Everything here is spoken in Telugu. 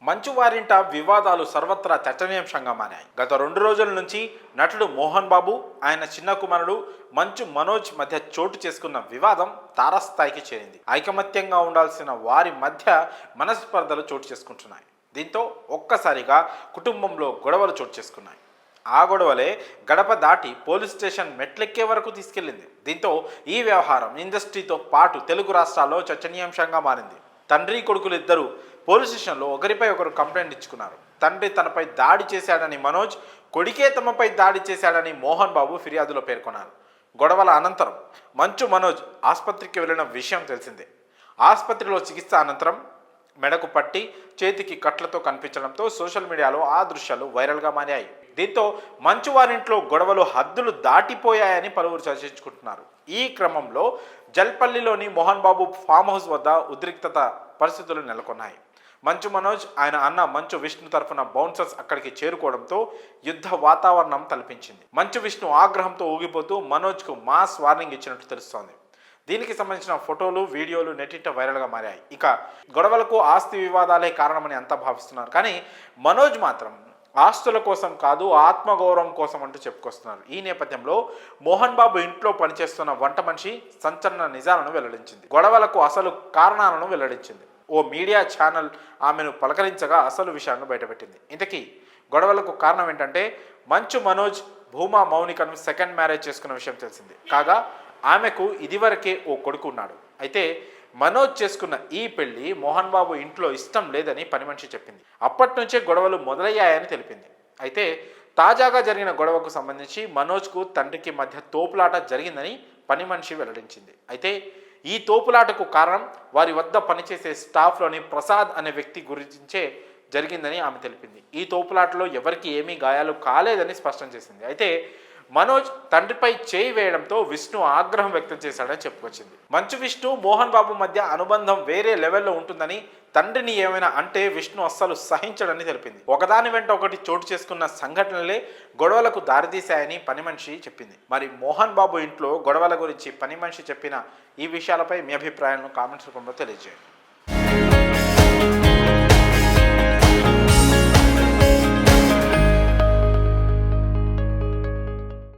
మంచు వారింట వివాదాలు సర్వత్రా చర్చనీయాంశంగా మారాయి. గత 2 రోజుల నుంచి నటుడు మోహన్ బాబు, ఆయన చిన్న కుమారుడు మంచు మనోజ్ మధ్య చోటు చేసుకున్న వివాదం తారస్థాయికి చేరింది. ఐకమత్యంగా ఉండాల్సిన వారి మధ్య మనస్పర్ధలు చోటు చేసుకుంటున్నాయి. దీంతో ఒక్కసారిగా కుటుంబంలో గొడవలు చోటు చేసుకున్నాయి. ఆ గొడవలే గడప దాటి పోలీస్ స్టేషన్ మెట్లెక్కే వరకు తీసుకెళ్లింది. దీంతో ఈ వ్యవహారం ఇండస్ట్రీతో పాటు తెలుగు రాష్ట్రాల్లో చర్చనీయాంశంగా మారింది. తండ్రి కొడుకులు ఇద్దరు పోలీస్ స్టేషన్లో ఒకరిపై ఒకరు కంప్లైంట్ ఇచ్చుకున్నారు. తండ్రి తనపై దాడి చేశాడని మనోజ్, కొడుకే తమపై దాడి చేశాడని మోహన్ బాబు ఫిర్యాదులో పేర్కొన్నారు. గొడవల అనంతరం మంచు మనోజ్ ఆసుపత్రికి వెళ్లిన విషయం తెలిసిందే. ఆసుపత్రిలో చికిత్స అనంతరం మెడకు పట్టి చేతికి కట్లతో కనిపించడంతో సోషల్ మీడియాలో ఆ దృశ్యాలు వైరల్గా మారాయి. దీంతో మంచు వారింట్లో గొడవలు హద్దులు దాటిపోయాయని పలువురు చర్చించుకుంటున్నారు. ఈ క్రమంలో జల్పల్లిలోని మోహన్ బాబు ఫామ్ హౌస్ వద్ద ఉద్రిక్తత పరిస్థితులు నెలకొన్నాయి. మంచు మనోజ్, ఆయన అన్న మంచు విష్ణు తరఫున బౌన్సర్స్ అక్కడికి చేరుకోవడంతో యుద్ధ వాతావరణం తలపించింది. మంచు విష్ణు ఆగ్రహంతో ఊగిపోతూ మనోజ్కు మాస్ వార్నింగ్ ఇచ్చినట్టు తెలుస్తోంది. దీనికి సంబంధించిన ఫోటోలు, వీడియోలు నెట్టింట వైరల్గా మారాయి. ఇక గొడవలకు ఆస్తి వివాదాలే కారణమని అంతా భావిస్తున్నారు. కానీ మనోజ్ మాత్రం ఆస్తుల కోసం కాదు, ఆత్మగౌరవం కోసం అంటూ చెప్పుకొస్తున్నారు. ఈ నేపథ్యంలో మోహన్ బాబు ఇంట్లో పనిచేస్తున్న వంట మనిషి సంచలన నిజాలను వెల్లడించింది. గొడవలకు అసలు కారణాలను వెల్లడించింది. ఓ మీడియా ఛానల్ ఆమెను పలకరించగా అసలు విషయాన్ని బయటపెట్టింది. ఇంతకీ గొడవలకు కారణం ఏంటంటే మంచు మనోజ్ భూమా మౌనికను సెకండ్ మ్యారేజ్ చేసుకున్న విషయం తెలిసింది. కాగా ఆమెకు ఇదివరకే ఓ కొడుకు ఉన్నాడు. అయితే మనోజ్ చేసుకున్న ఈ పెళ్లి మోహన్ బాబు ఇంట్లో ఇష్టం లేదని పని మనిషి చెప్పింది. అప్పటి నుంచే గొడవలు మొదలయ్యాయని తెలిపింది. అయితే తాజాగా జరిగిన గొడవకు సంబంధించి మనోజ్కు తండ్రికి మధ్య తోపులాట జరిగిందని పని మనిషి వెల్లడించింది. అయితే ఈ తోపులాటకు కారణం వారి వద్ద పనిచేసే స్టాఫ్లోని ప్రసాద్ అనే వ్యక్తి గురించే జరిగిందని ఆమె తెలిపింది. ఈ తోపులాటలో ఎవరికి ఏమీ గాయాలు కాలేదని స్పష్టం చేసింది. అయితే మనోజ్ తండ్రిపై చేయి వేయడంతో విష్ణు ఆగ్రహం వ్యక్తం చేశాడని చెప్పుకొచ్చింది. మంచు విష్ణు, మోహన్ బాబు మధ్య అనుబంధం వేరే లెవెల్లో ఉంటుందని, తండ్రిని ఏమైనా అంటే విష్ణు అస్సలు సహించడని తెలిపింది. ఒకదాని వెంట ఒకటి చోటు చేసుకున్న సంఘటనలే గొడవలకు దారితీశాయని పని మనిషి చెప్పింది. మరి మోహన్ బాబు ఇంట్లో గొడవల గురించి పని మనిషి చెప్పిన ఈ విషయాలపై మీ అభిప్రాయాలను కామెంట్స్ రూపంలో తెలియజేయండి.